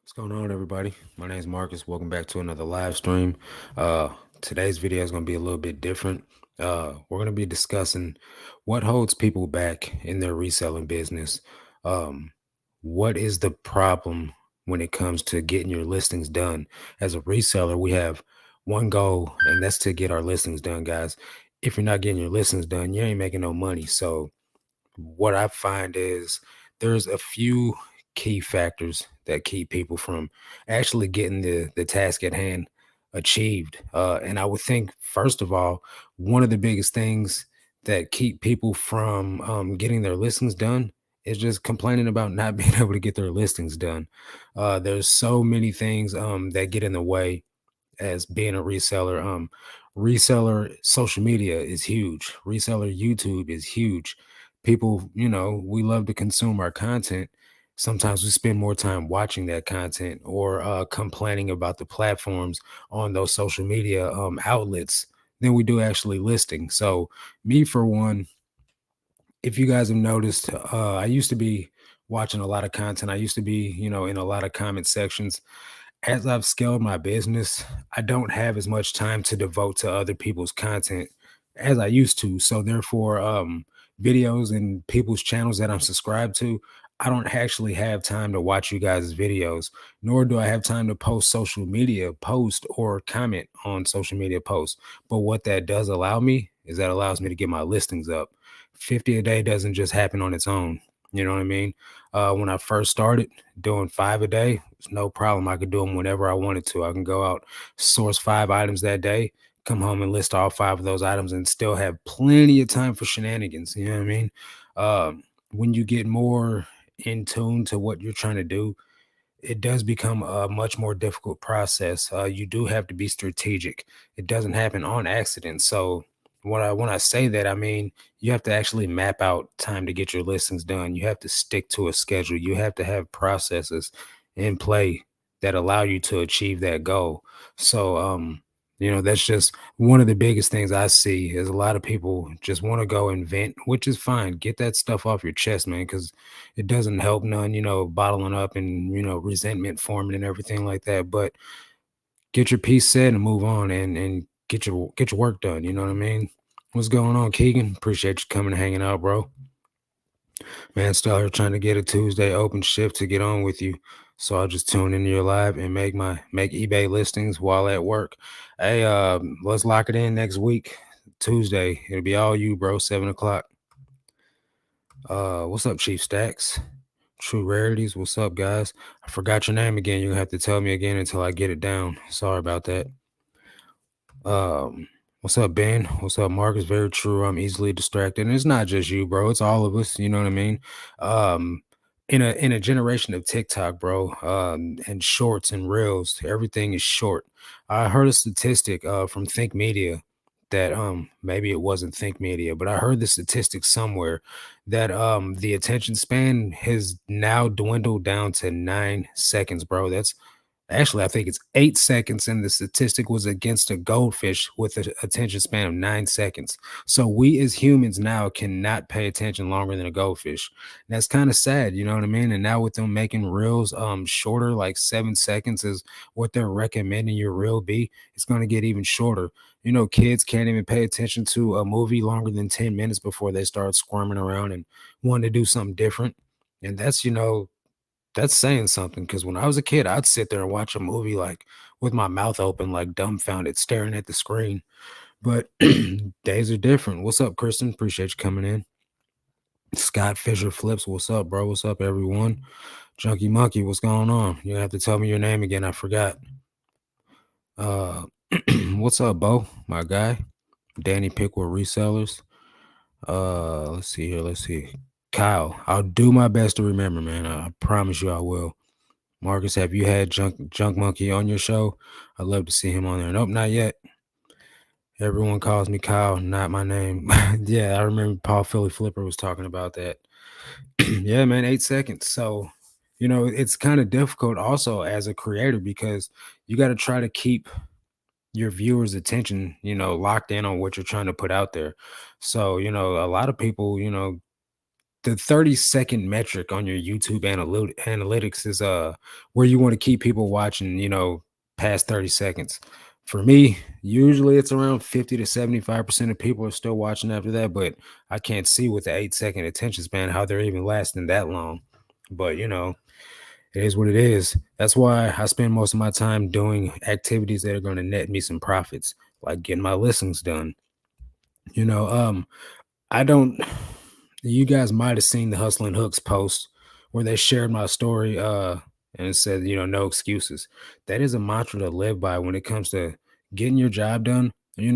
What's going on, everybody? My name is Marcus. Welcome back to another live stream. Uh, Today's video is going to be a little bit different. We're going to be discussing what holds people back in their reselling business. Um, what is the problem when it comes to getting your listings done? As a reseller, we have one goal, and that's to get our listings done, guys. If you're not getting your listings done, you ain't making no money. So, what I find is there's a few key factors that keep people from actually getting the task at hand achieved. And I would think, first of all, one of the biggest things that keep people from getting their listings done is just complaining about not being able to get their listings done. There's so many things that get in the way as being a reseller. Reseller social media is huge. Reseller YouTube is huge. People, we love to consume our content. Sometimes we spend more time watching that content or complaining about the platforms on those social media outlets than we do actually listing. So, me for one, if you guys have noticed, I used to be watching a lot of content. I used to be, in a lot of comment sections. As I've scaled my business, I don't have as much time to devote to other people's content as I used to. So therefore, videos and people's channels that I'm subscribed to, I don't actually have time to watch you guys' videos, nor do I have time to post social media post or comment on social media posts. But what that does allow me is that allows me to get my listings up. 50 a day doesn't just happen on its own. You know what I mean? When I first started doing 5 a day, it's no problem. I could do them whenever I wanted to. I can go out, source 5 items that day, come home and list all 5 of those items, and still have plenty of time for shenanigans. You know what I mean? When you get more in tune to what you're trying to do, it does become a much more difficult process. You do have to be strategic. It doesn't happen on accident. So when I say that, I mean you have to actually map out time to get your listings done. You have to stick to a schedule. You have to have processes in play that allow you to achieve that goal. So that's just one of the biggest things I see is a lot of people just want to go invent, which is fine. Get that stuff off your chest, man, because it doesn't help none, bottling up and, resentment forming and everything like that. But get your piece set and move on and get your work done. You know what I mean? What's going on, Keegan? Appreciate you coming and hanging out, bro. Man, still here trying to get a Tuesday open shift to get on with you. So I'll just tune into your live and make eBay listings while at work. Hey, let's lock it in next week. Tuesday. It'll be all you, bro. 7 o'clock. What's up, Chief Stacks? True Rarities. What's up, guys? I forgot your name again. You're gonna have to tell me again until I get it down. Sorry about that. What's up, Ben? What's up, Marcus? Very true. I'm easily distracted. And it's not just you, bro. It's all of us. You know what I mean? Um, in a generation of TikTok, bro, and shorts and reels, everything is short. I heard a statistic from Think Media that maybe it wasn't Think Media, but I heard the statistic somewhere that the attention span has now dwindled down to 9 seconds, bro. That's Actually, I think it's 8 seconds, and the statistic was against a goldfish with an attention span of 9 seconds. So we as humans now cannot pay attention longer than a goldfish. That's kind of sad, you know what I mean? And now with them making reels shorter, like 7 seconds is what they're recommending your reel be, it's going to get even shorter. Kids can't even pay attention to a movie longer than 10 minutes before they start squirming around and wanting to do something different. And that's saying something because when I was a kid, I'd sit there and watch a movie like with my mouth open, like dumbfounded, staring at the screen. But days are different. What's up, Kristen? Appreciate you coming in. Scott Fisher Flips, what's up, bro? What's up, everyone? Junkie Monkey, what's going on? You have to tell me your name again. I forgot. Uh, what's up, Bo? My guy, Danny Pickwick Resellers. Let's see here. Let's see. Kyle, I'll do my best to remember, man. I promise you I will. Marcus, have you had Junk Monkey on your show? I'd love to see him on there. Nope, not yet. Everyone calls me Kyle, not my name. Yeah, I remember Paul Philly Flipper was talking about that. Yeah, man, 8 seconds. So, it's kind of difficult also as a creator because you got to try to keep your viewers' attention, locked in on what you're trying to put out there. So, a lot of people, the 30-second metric on your YouTube analytics is where you want to keep people watching, past 30 seconds. For me, usually it's around 50 to 75% of people are still watching after that, but I can't see with the 8-second attention span how they're even lasting that long. But it is what it is. That's why I spend most of my time doing activities that are going to net me some profits, like getting my listings done. You know, I don't you guys might have seen the Hustling Hooks post where they shared my story and it said, no excuses. That is a mantra to live by when it comes to getting your job done. You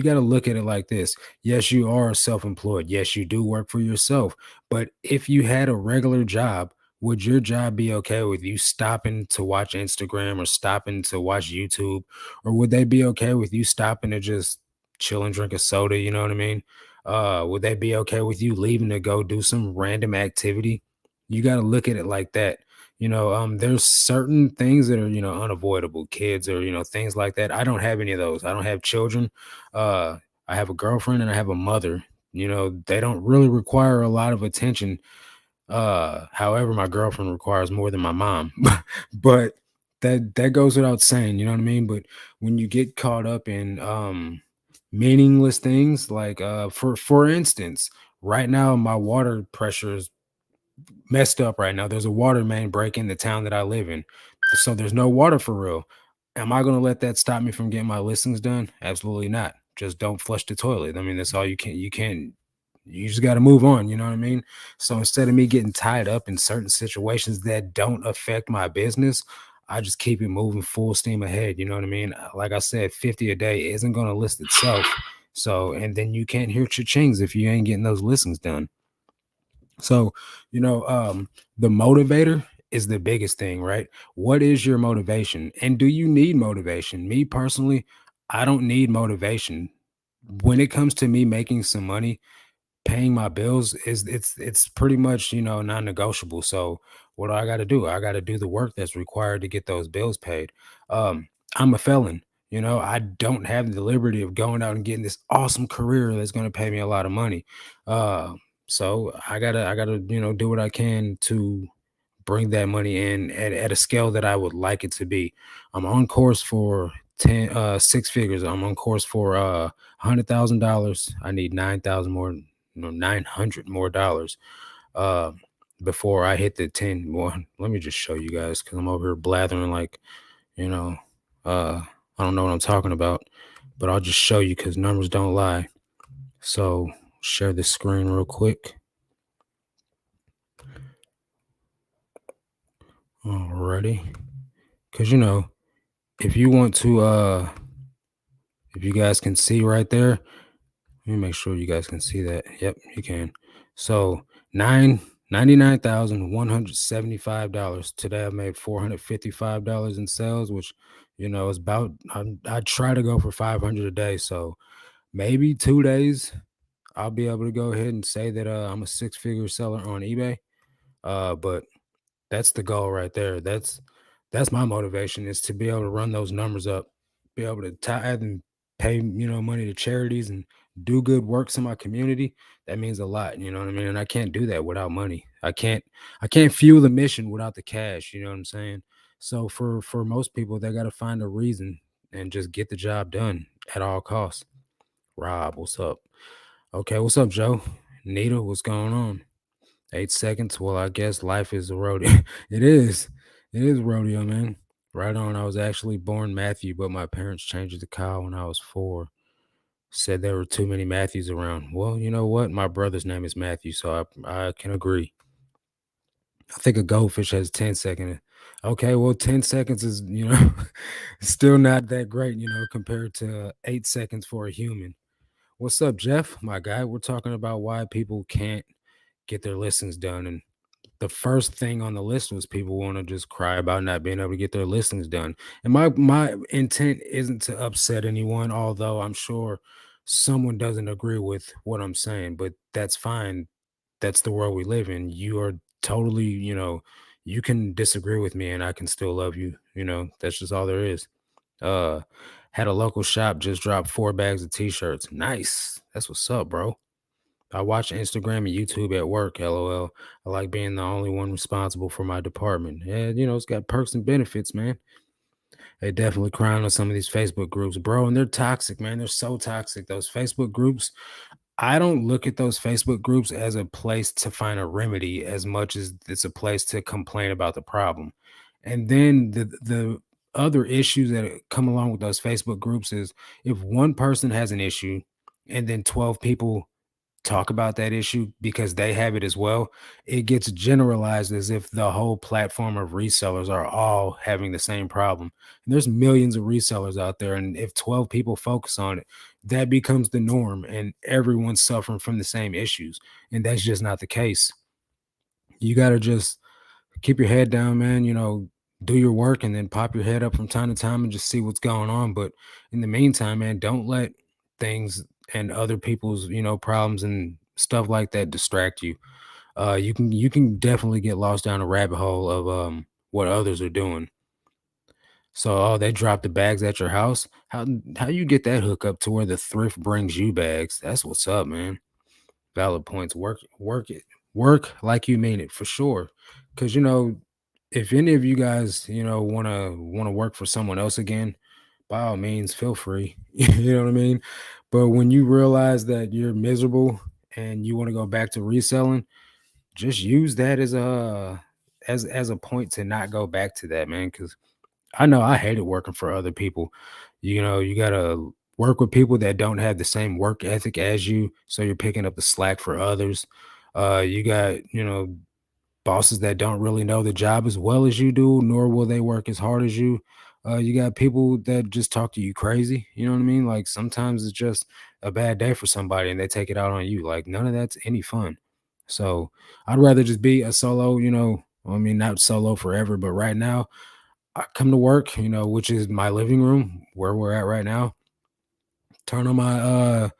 got to look at it like this. Yes, you are self-employed. Yes, you do work for yourself. But if you had a regular job, would your job be okay with you stopping to watch Instagram or stopping to watch YouTube? Or would they be okay with you stopping to just chill and drink a soda? You know what I mean? Would that be okay with you leaving to go do some random activity? You got to look at it like that. There's certain things that are, unavoidable, kids or, things like that. I don't have any of those. I don't have children. Uh, I have a girlfriend and I have a mother. They don't really require a lot of attention. However, my girlfriend requires more than my mom. But that goes without saying, you know what I mean? But when you get caught up in meaningless things like for instance, right now my water pressure is messed up right now. There's a water main break in the town that I live in. So there's no water for real. Am I going to let that stop me from getting my listings done? Absolutely not. Just don't flush the toilet. I mean, that's all you just got to move on, you know what I mean? So instead of me getting tied up in certain situations that don't affect my business, I just keep it moving full steam ahead, you know what I mean? Like I said, 50 a day isn't going to list itself. So, and then you can't hear cha-chings if you ain't getting those listings done. So, you know, um, the motivator is the biggest thing, right? What is your motivation? And do you need motivation? Me personally, I don't need motivation. When it comes to me making some money, paying my bills it's pretty much, non-negotiable. So what do I got to do? I got to do the work that's required to get those bills paid. I'm a felon. I don't have the liberty of going out and getting this awesome career that's going to pay me a lot of money. Uh, so I gotta, do what I can to bring that money in at a scale that I would like it to be. I'm on course for 6 figures. I'm on course for $100,000. I need 9,000 more, 900 more dollars uh before I hit the 10. Well, let me just show you guys because I'm over here blathering like, you know, uh I don't know what I'm talking about, but I'll just show you because numbers don't lie. So share the screen real quick. Alrighty. Because if you want to if you guys can see right there, let me make sure you guys can see that. Yep, you can. So $99,175. Today I made $455 in sales, which is about I try to go for 500 a day. So maybe 2 days I'll be able to go ahead and say that I'm a six-figure seller on eBay. But that's the goal right there. That's my motivation is to be able to run those numbers up, be able to tithe and pay, money to charities and do good works in my community. That means a lot, you know what I mean? And I can't do that without money. I can't fuel the mission without the cash, you know what I'm saying? So for most people, they got to find a reason and just get the job done at all costs. Rob, what's up? Okay, what's up, Joe? Nita, what's going on? 8 seconds. Well, I guess life is a rodeo. It is. It is rodeo, man. Right on. I was actually born Matthew, but my parents changed it to Kyle when I was 4. Said there were too many Matthews around. Well, you know what? My brother's name is Matthew, so I can agree. I think a goldfish has 10 seconds. Okay, well, 10 seconds is, still not that great, compared to 8 seconds for a human. What's up, Jeff? My guy, we're talking about why people can't get their listings done. And the first thing on the list was people want to just cry about not being able to get their listings done. And my intent isn't to upset anyone, although I'm sure someone doesn't agree with what I'm saying, but that's fine. That's the world we live in. You are totally, you can disagree with me and I can still love you. That's just all there is. Uh had a local shop just drop 4 bags of t-shirts. Nice. That's what's up, bro. I watch Instagram and YouTube at work, LOL. I like being the only one responsible for my department. Yeah, it's got perks and benefits, man. They definitely crying on some of these Facebook groups, bro, and they're toxic, man. They're so toxic. Those Facebook groups, I don't look at those Facebook groups as a place to find a remedy as much as it's a place to complain about the problem. And then the other issues that come along with those Facebook groups is if one person has an issue and then 12 people talk about that issue because they have it as well, it gets generalized as if the whole platform of resellers are all having the same problem. And there's millions of resellers out there, and if 12 people focus on it, that becomes the norm, and everyone's suffering from the same issues. And that's just not the case. You got to just keep your head down, man. Do your work and then pop your head up from time to time and just see what's going on. But in the meantime, man, don't let things and other people's, problems and stuff like that distract you. You can definitely get lost down a rabbit hole of what others are doing. So, oh, they drop the bags at your house. How you get that hook up to where the thrift brings you bags? That's what's up, man. Valid points. Work it. Work like you mean it for sure. Cause if any of you guys, wanna work for someone else again, by all means, feel free. You know what I mean? But when you realize that you're miserable and you want to go back to reselling, just use that as a point to not go back to that, man. Cause I know I hated working for other people. You gotta work with people that don't have the same work ethic as you, so you're picking up the slack for others. You got, bosses that don't really know the job as well as you do, nor will they work as hard as you. You got people that just talk to you crazy. You know what I mean? Like sometimes it's just a bad day for somebody and they take it out on you. Like none of that's any fun. So I'd rather just be a solo, I mean, not solo forever, but right now I come to work, which is my living room where we're at right now. Turn on my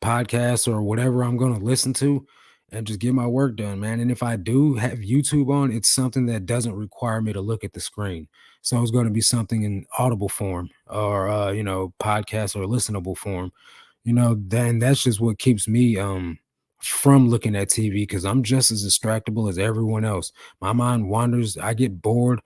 podcast or whatever I'm going to listen to and just get my work done, man. And if I do have YouTube on, it's something that doesn't require me to look at the screen. So it's going to be something in audible form or podcast or listenable form. Then that's just what keeps me from looking at TV because I'm just as distractible as everyone else. My mind wanders, I get bored.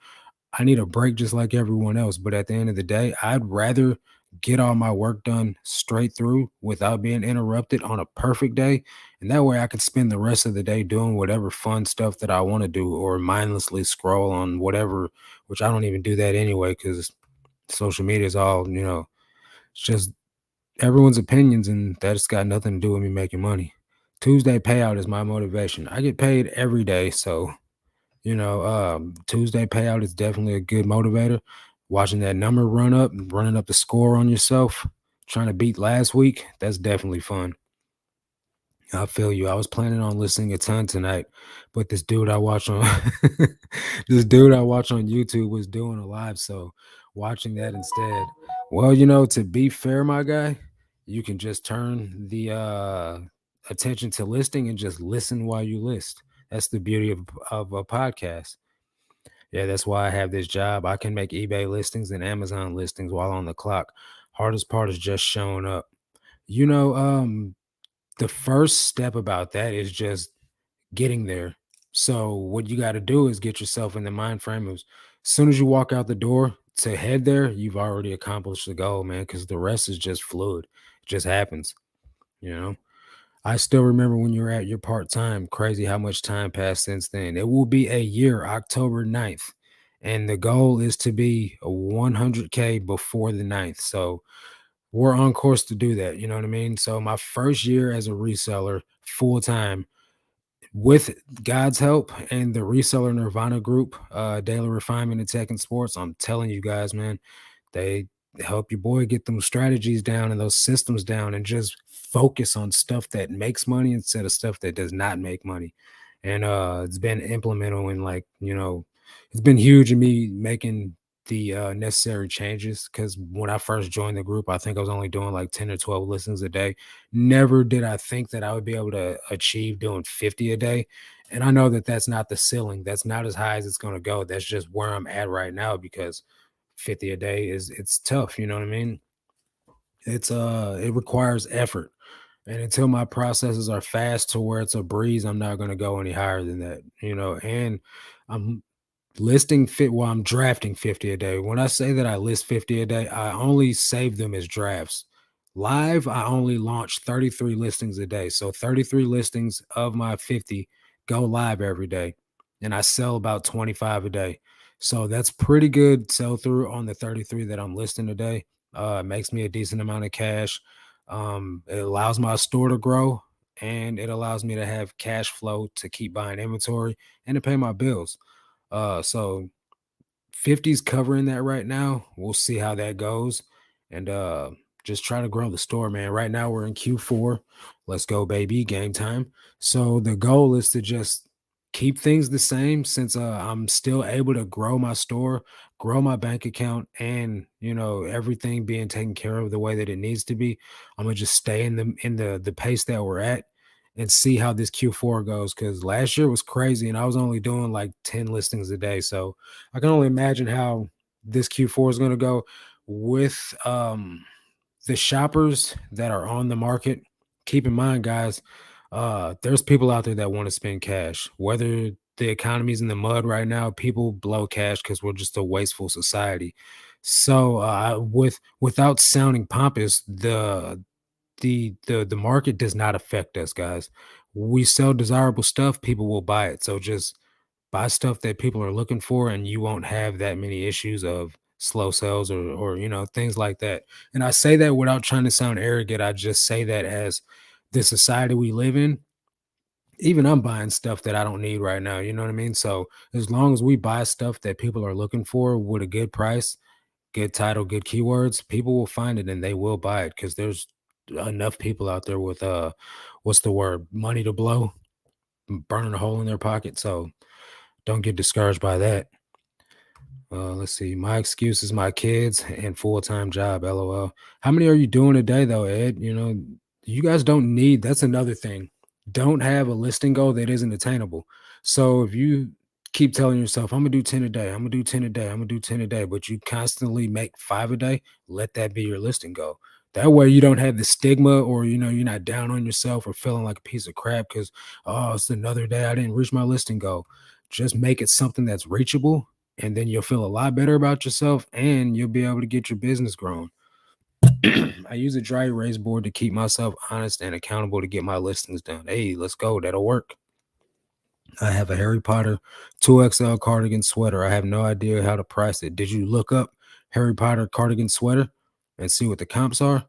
I need a break just like everyone else. But at the end of the day, I'd rather get all my work done straight through without being interrupted on a perfect day. And that way I could spend the rest of the day doing whatever fun stuff that I want to do or mindlessly scroll on whatever, which I don't even do that anyway because social media is all, it's just everyone's opinions and that's got nothing to do with me making money. Tuesday payout is my motivation. I get paid every day. So Tuesday payout is definitely a good motivator. Watching that number run up and running up the score on yourself, trying to beat last week, that's definitely fun. I feel you. I was planning on listening a ton tonight, but this dude I watch on this dude I watch on YouTube was doing a live, so watching that instead. Well, to be fair, my guy, you can just turn the attention to listing and just listen while you list. That's the beauty of a podcast. Yeah, that's why I have this job. I can make eBay listings and Amazon listings while on the clock. Hardest part is just showing up. You know, um, the first step about that is just getting there. So what you got to do is get yourself in the mind frame of as soon as you walk out the door to head there, you've already accomplished the goal, man, because the rest is just fluid. It just happens, you know. I still remember when you were at your part-time. Crazy how much time passed since then. It will be a year, October 9th. And the goal is to be a 100K before the 9th. So we're on course to do that. You know what I mean? So my first year as a reseller full time with God's help and the reseller Nirvana group, Daily Refinement and Tech and Sports. I'm telling you guys, man, they help your boy get them strategies down and those systems down and just focus on stuff that makes money instead of stuff that does not make money. And it's been implemental and like, it's been huge in me making the necessary changes because when I first joined the group, I think I was only doing like 10 or 12 listens a day. Never did I think that I would be able to achieve doing 50 a day. And I know that that's not the ceiling. That's not as high as it's going to go. That's just where I'm at right now because 50 a day it's tough, you know what I mean? It requires effort. And until my processes are fast to where it's a breeze, I'm not going to go any higher than that, and I'm listing fit while I'm drafting 50 a day. When I say that I list 50 a day, I only save them as drafts. Live, I only launch 33 listings a day. So 33 listings of my 50 go live every day. And I sell about 25 a day. So that's pretty good sell through on the 33 that I'm listing today. It makes me a decent amount of cash. It allows my store to grow, and it allows me to have cash flow to keep buying inventory and to pay my bills. So 50's covering that right now. We'll see how that goes. And just try to grow the store, man. Right now we're in Q4. Let's go, baby. Game time. So the goal is to just keep things the same since I'm still able to grow my store, grow my bank account, and everything being taken care of the way that it needs to be. I'm gonna just stay in the pace that we're at and see how this Q4 goes. Cause last year was crazy and I was only doing like 10 listings a day. So I can only imagine how this Q4 is going to go with the shoppers that are on the market. Keep in mind, guys, there's people out there that want to spend cash. Whether the economy's in the mud right now, people blow cash because we're just a wasteful society. So, without sounding pompous, the market does not affect us, guys. We sell desirable stuff, people will buy it. So just buy stuff that people are looking for and you won't have that many issues of slow sales or things like that. And I say that without trying to sound arrogant. I just say that as the society we live in. Even I'm buying stuff that I don't need right now, you know what I mean? So as long as we buy stuff that people are looking for with a good price, good title, good keywords, people will find it and they will buy it because there's enough people out there with what's the word? Money to blow, burning a hole in their pocket. So don't get discouraged by that. Let's see. My excuse is my kids and full-time job. LOL. How many are you doing a day though, Ed? You guys don't need, that's another thing. Don't have a listing goal that isn't attainable. So if you keep telling yourself, I'm gonna do 10 a day, I'm gonna do 10 a day, I'm gonna do 10 a day, but you constantly make 5 a day, let that be your listing goal. That way you don't have the stigma or you're not down on yourself or feeling like a piece of crap because it's another day I didn't reach my listing goal. Just make it something that's reachable and then you'll feel a lot better about yourself and you'll be able to get your business growing. I use a dry erase board to keep myself honest and accountable to get my listings done. Hey, let's go. That'll work. I have a Harry Potter 2XL cardigan sweater. I have no idea how to price it. Did you look up Harry Potter cardigan sweater and see what the comps are?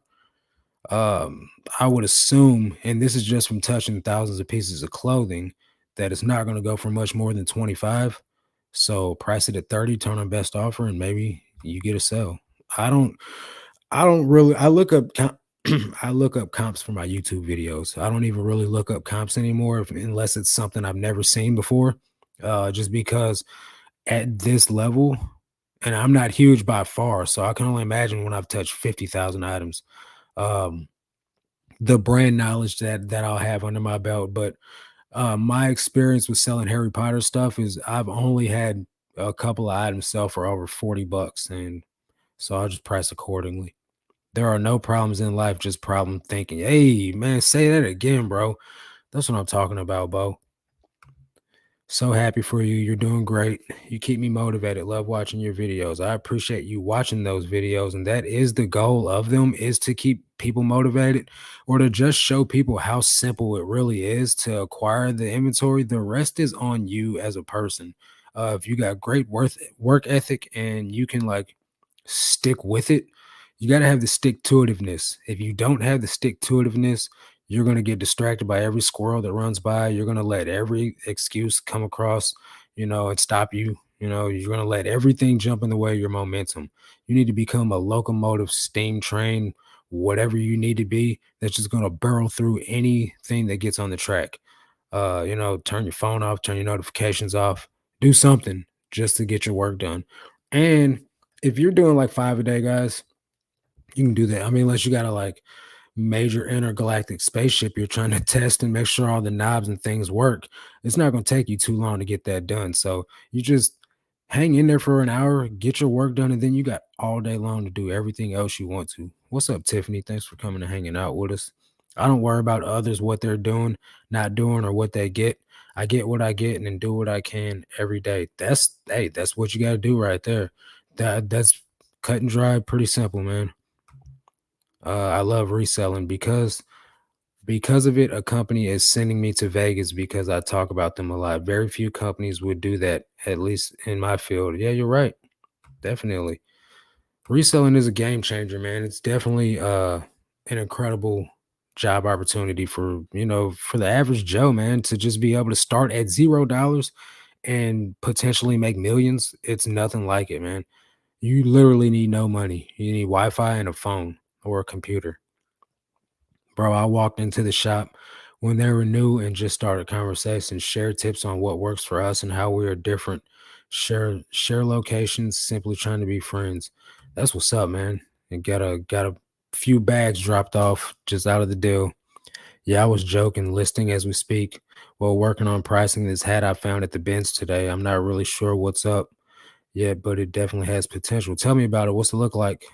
I would assume, and this is just from touching thousands of pieces of clothing, that it's not going to go for much more than 25. So price it at 30, turn on best offer, and maybe you get a sell. I don't I don't really I look up I look up comps for my YouTube videos. I don't even really look up comps anymore unless it's something I've never seen before. Just because at this level, and I'm not huge by far, so I can only imagine when I've touched 50,000 items. Um, the brand knowledge that I'll have under my belt. But my experience with selling Harry Potter stuff is I've only had a couple of items sell for over 40 bucks, and so I'll just price accordingly. There are no problems in life, just problem thinking. Hey, man, say that again, bro. That's what I'm talking about, Bo. So happy for you. You're doing great. You keep me motivated. Love watching your videos. I appreciate you watching those videos. And that is the goal of them, is to keep people motivated or to just show people how simple it really is to acquire the inventory. The rest is on you as a person. If you got great work ethic and you can like stick with it, you got to have the stick to itiveness. If you don't have the stick to itiveness, you're going to get distracted by every squirrel that runs by. You're going to let every excuse come across, and stop you. You're going to let everything jump in the way of your momentum. You need to become a locomotive, steam train, whatever you need to be, that's just going to barrel through anything that gets on the track. Turn your phone off, turn your notifications off, do something just to get your work done. And if you're doing like 5 a day, guys, you can do that. I mean, unless you got to like major intergalactic spaceship you're trying to test and make sure all the knobs and things work, it's not going to take you too long to get that done. So you just hang in there for an hour, get your work done, and then you got all day long to do everything else you want to. What's up, Tiffany? Thanks for coming and hanging out with us. I don't worry about others, what they're doing, not doing, or what they get. I get what I get and then do what I can every day. That's hey, that's what you got to do right there. That's cut and dry, pretty simple, man. I love reselling because of it. A company is sending me to Vegas because I talk about them a lot. Very few companies would do that, at least in my field. Yeah, you're right. Definitely. Reselling is a game changer, man. It's definitely an incredible job opportunity for, for the average Joe, man, to just be able to start at $0 and potentially make millions. It's nothing like it, man. You literally need no money. You need Wi-Fi and a phone or a computer. Bro, I walked into the shop when they were new and just started conversation, share tips on what works for us and how we are different, share locations, simply trying to be friends. That's what's up, man. And got a few bags dropped off just out of the deal. Yeah, I was joking, listing as we speak. While working on pricing this hat I found at the bins today. I'm not really sure what's up yet, but it definitely has potential. Tell me about it. What's it look like?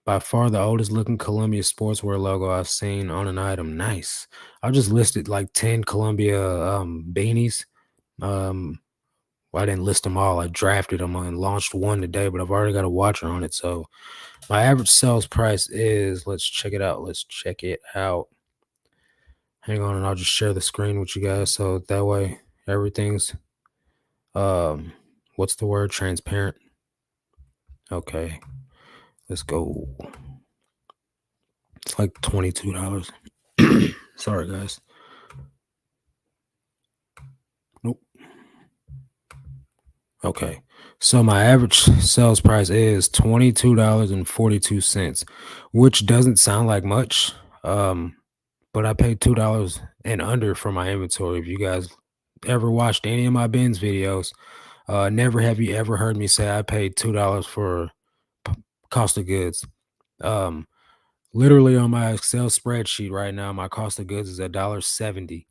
By far the oldest looking Columbia sportswear logo I've seen on an item. Nice. I just listed like 10 Columbia beanies. Um, well, I didn't list them all. I drafted them and launched one today, but I've already got a watcher on it. So my average sales price is, let's check it out. Let's check it out. Hang on, and I'll just share the screen with you guys. So that way everything's um what's the word? Transparent. Okay, let's go. It's like $22. Sorry guys. Nope. Okay. So my average sales price is $22.42, which doesn't sound like much. Um, but I paid $2 and under for my inventory. If you guys ever watched any of my bins videos, never have you ever heard me say I paid $2 for p- cost of goods. Um, Literally on my Excel spreadsheet right now, my cost of goods is $1.70.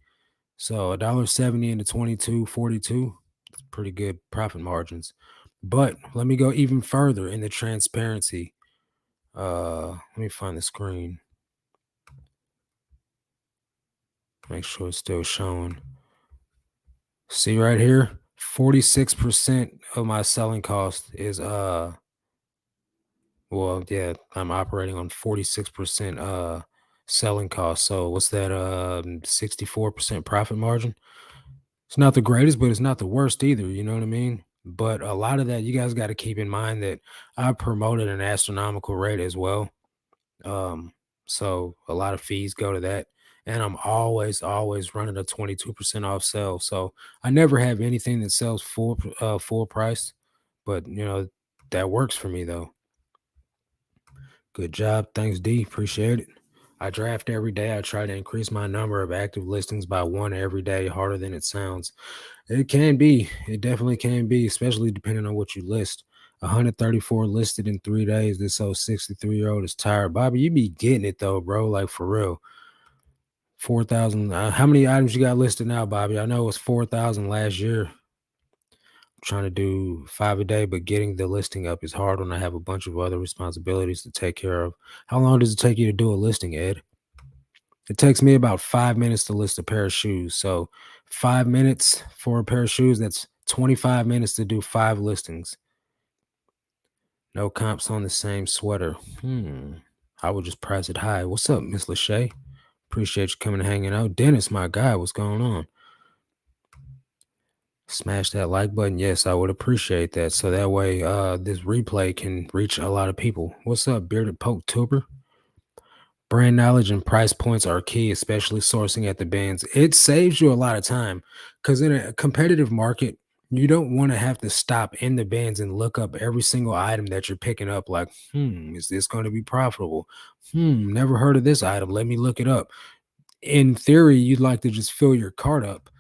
So $1.70 into 22.42, pretty good profit margins. But let me go even further in the transparency. Let me find the screen. Make sure it's still showing. See right here, 46% of my selling cost is well, yeah, I'm operating on 46% selling cost. So what's that 64% profit margin? It's not the greatest, but it's not the worst either, you know what I mean? But a lot of that, you guys got to keep in mind that I promoted an astronomical rate as well. Um, so a lot of fees go to that. And I'm always running a 22% off sale. So I never have anything that sells full price, but that works for me though. Good job. Thanks, D. Appreciate it. I draft every day. I try to increase my number of active listings by one every day, harder than it sounds. It can be. It definitely can be, especially depending on what you list. 134 listed in 3 days. This old 63-year-old is tired. Bobby, you be getting it though, bro. Like for real. 4,000. How many items you got listed now, Bobby? I know it was 4,000 last year. Trying to do 5 a day, but getting the listing up is hard when I have a bunch of other responsibilities to take care of. How long does it take you to do a listing, Ed? It takes me about 5 minutes to list a pair of shoes. So 5 minutes for a pair of shoes, that's 25 minutes to do 5 listings. No comps on the same sweater. I would just price it high. What's up, Miss Lachey? Appreciate you coming and hanging out. Dennis, my guy, what's going on? Smash that like button. Yes, I would appreciate that. So that way this replay can reach a lot of people. What's up, Bearded Poke Tuber? Brand knowledge and price points are key, especially sourcing at the bins. It saves you a lot of time because in a competitive market, you don't want to have to stop in the bins and look up every single item that you're picking up. Like, is this going to be profitable? Never heard of this item. Let me look it up. In theory, you'd like to just fill your cart up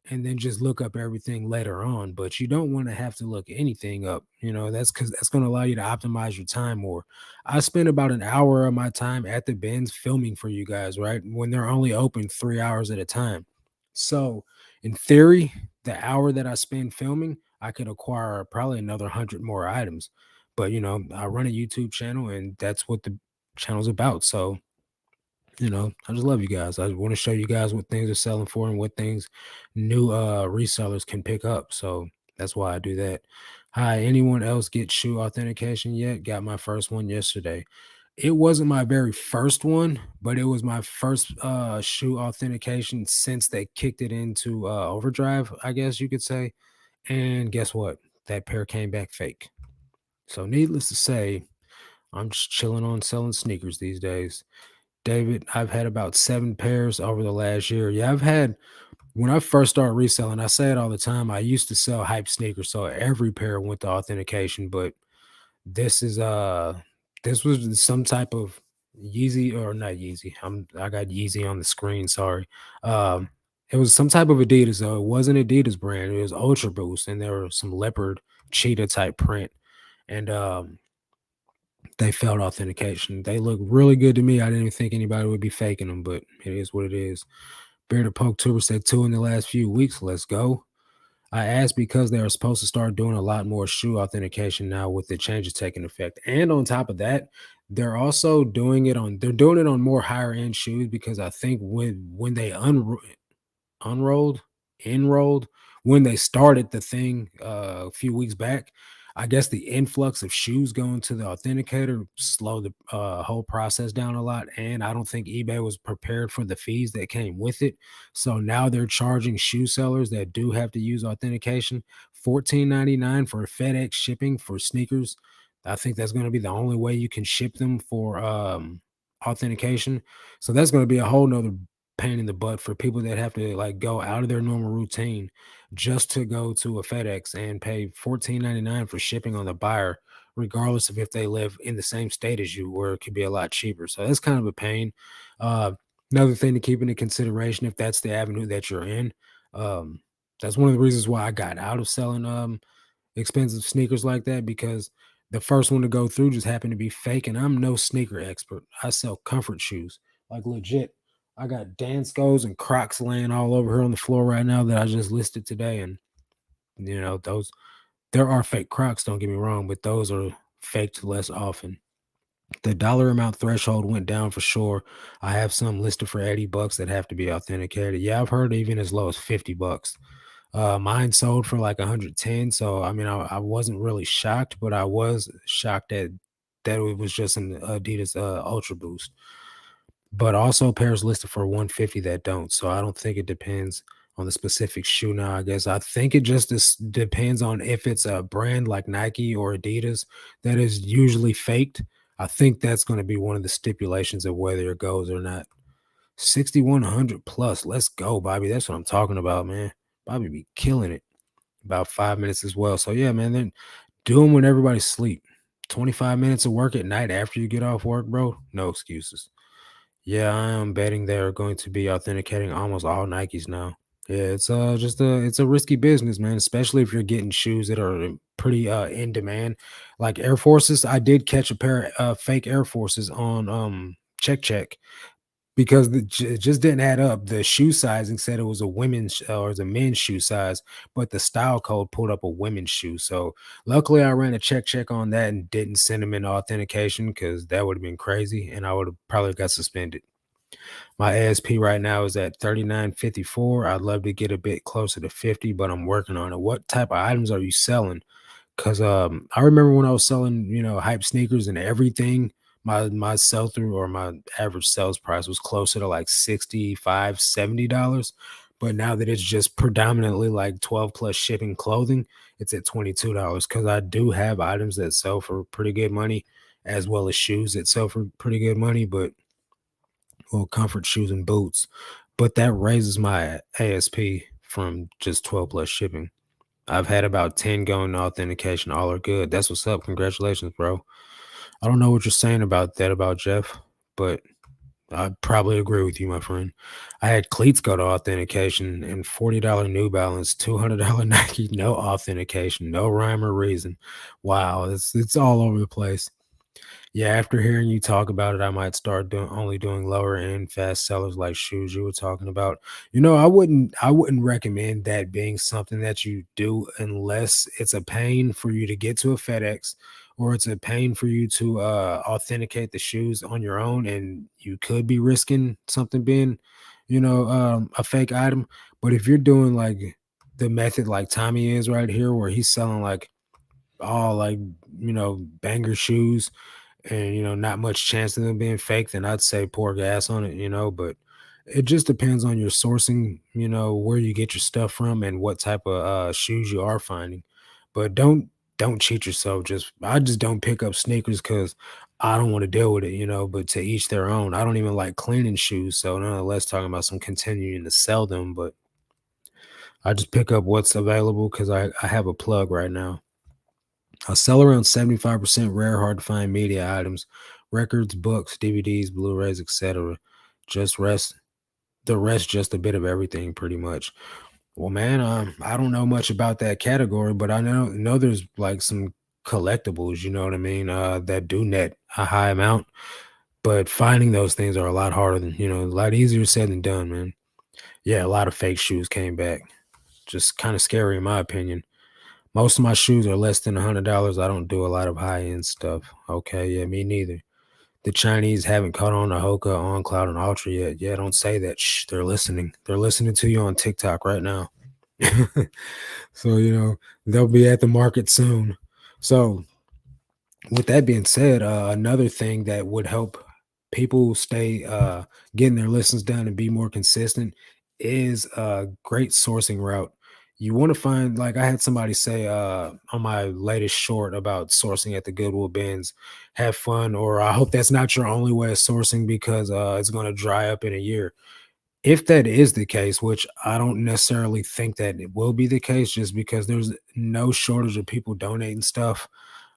and then just look up everything later on, but you don't want to have to look anything up. That's because that's going to allow you to optimize your time more. I spend about an hour of my time at the bins filming for you guys, right? When they're only open 3 hours at a time. So, in theory, the hour that I spend filming, I could acquire probably another 100 more items. But, I run a YouTube channel and that's what the channel's about. So, I just love you guys. I want to show you guys what things are selling for and what things new resellers can pick up. So that's why I do that. Hi, anyone else get shoe authentication yet? Got my first one yesterday. It wasn't my very first one, but it was my first shoe authentication since they kicked it into overdrive, I guess you could say. And guess what? That pair came back fake. So needless to say, I'm just chilling on selling sneakers these days. David, I've had about 7 pairs over the last year. Yeah, I've had when I first started reselling, I say it all the time. I used to sell hype sneakers, so every pair went to authentication, but this is this was some type of Yeezy or not Yeezy. I got Yeezy on the screen, sorry. Um it was some type of Adidas though. It wasn't Adidas brand. It was Ultra Boost and there was some leopard cheetah type print and they failed authentication. They look really good to me. I didn't even think anybody would be faking them, but it is what it is. Bearded Poke Tuber said 2 in the last few weeks. Let's go. I asked because they are supposed to start doing a lot more shoe authentication now with the changes taking effect. And on top of that, they're doing it on more higher end shoes because I think when they unrolled, enrolled when they started the thing a few weeks back. I guess the influx of shoes going to the authenticator slowed the whole process down a lot. And I don't think eBay was prepared for the fees that came with it. So now they're charging shoe sellers that do have to use authentication $14.99 for FedEx shipping for sneakers. I think that's going to be the only way you can ship them for authentication. So that's going to be a whole nother pain in the butt for people that have to like go out of their normal routine just to go to a FedEx and pay $14.99 for shipping on the buyer, regardless of if they live in the same state as you, where it could be a lot cheaper. So that's kind of a pain. Uh, Another thing to keep into consideration if that's the avenue that you're in. Um, that's one of the reasons why I got out of selling expensive sneakers like that because the first one to go through just happened to be fake, and I'm no sneaker expert. I sell comfort shoes, like legit. I got Danskos and Crocs laying all over here on the floor right now that I just listed today, and those there are fake Crocs. Don't get me wrong, but those are faked less often. The dollar amount threshold went down for sure. I have some listed for $80 that have to be authenticated. Yeah, I've heard even as low as $50. Mine sold for like 110. So I mean, I wasn't really shocked, but I was shocked that it was just an Adidas Ultra Boost. But also pairs listed for 150 that don't. So I don't think it depends on the specific shoe now, I guess. I think it just depends on if it's a brand like Nike or Adidas that is usually faked. I think that's going to be one of the stipulations of whether it goes or not. 6,100 plus. Let's go, Bobby. That's what I'm talking about, man. Bobby be killing it. About 5 minutes as well. So yeah, man, then do them when everybody's asleep. 25 minutes of work at night after you get off work, bro. No excuses. Yeah, I am betting they're going to be authenticating almost all Nikes now. Yeah, it's a risky business, man, especially if you're getting shoes that are pretty in demand. Like Air Forces, I did catch a pair of fake Air Forces on check because it just didn't add up. The shoe sizing said it was a women's or it was a men's shoe size, but the style code pulled up a women's shoe. So luckily, I ran a check on that and didn't send them in authentication because that would have been crazy, and I would have probably got suspended. My ASP right now is at 39.54. I'd love to get a bit closer to 50, but I'm working on it. What type of items are you selling? Because I remember when I was selling, hype sneakers and everything, my sell through or my average sales price was closer to like 65, $70. But now that it's just predominantly like 12 plus shipping clothing, it's at $22 because I do have items that sell for pretty good money, as well as shoes that sell for pretty good money, but well, comfort shoes and boots. But that raises my ASP from just 12 plus shipping. I've had about 10 going to authentication. All are good. That's what's up. Congratulations, bro. I don't know what you're saying about that about Jeff, but I probably agree with you, my friend. I had cleats go to authentication and $40 New Balance, $200 Nike, no authentication, no rhyme or reason. Wow, it's all over the place. Yeah, after hearing you talk about it, I might start doing lower end fast sellers like shoes you were talking about. I wouldn't recommend that being something that you do unless it's a pain for you to get to a FedEx or it's a pain for you to authenticate the shoes on your own, and you could be risking something being, a fake item. But if you're doing like the method like Tommy is right here, where he's selling like all like banger shoes, and not much chance of them being fake, then I'd say pour gas on it. But it just depends on your sourcing, where you get your stuff from and what type of shoes you are finding. But don't cheat yourself. I just don't pick up sneakers because I don't want to deal with it. But to each their own. I don't even like cleaning shoes, so nonetheless talking about some continuing to sell them. But I just pick up what's available because I have a plug right now. I sell around 75% rare, hard to find media items, records, books, DVDs, Blu-rays, etc. Just rest the rest just a bit of everything pretty much. Well, man, I don't know much about that category, but I know there's like some collectibles, you know what I mean, that do net a high amount, but finding those things are a lot harder than, a lot easier said than done, man. Yeah, a lot of fake shoes came back. Just kind of scary in my opinion. Most of my shoes are less than $100. I don't do a lot of high-end stuff. Okay, yeah, me neither. The Chinese haven't caught on to Hoka, On Cloud, and Ultra yet. Yeah, don't say that. Shh, they're listening. They're listening to you on TikTok right now. So, they'll be at the market soon. So, with that being said, another thing that would help people stay getting their listens done and be more consistent is a great sourcing route. You want to find, like I had somebody say on my latest short about sourcing at the Goodwill bins, have fun, or I hope that's not your only way of sourcing because it's going to dry up in a year. If that is the case, which I don't necessarily think that it will be the case, just because there's no shortage of people donating stuff.